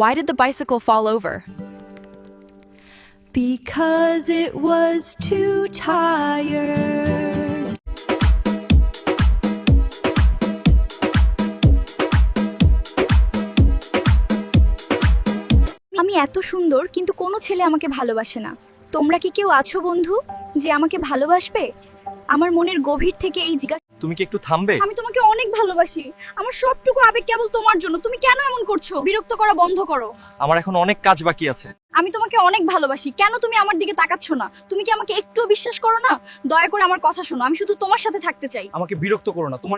Why did the bicycle fall over? Because it was too tired. আমি এত সুন্দর কিন্তু কোনো ছেলে আমাকে ভালোবাসে না। তোমরা কি কেউ আছো বন্ধু যে আমাকে ভালোবাসবে? আমার মনের গভীর থেকে এই জিজ্ঞাসা। তুমি কি একটু থামবে? আমি তোমাকে অনেক ভালোবাসি, আমার সবটুকু আবেগ কেবল তোমার জন্য। তুমি কেন এমন করছো? বিরক্ত করা বন্ধ করো। আমার এখন অনেক কাজ বাকি আছে। আমি তোমাকে অনেক ভালোবাসি, কেন তুমি আমার দিকে তাকাচ্ছ না? তুমি কি আমাকে একটুও বিশ্বাস করো না? দয়া করে আমার কথা শোনো, আমি শুধু তোমার সাথে থাকতে চাই। আমাকে বিরক্ত করো না, তোমার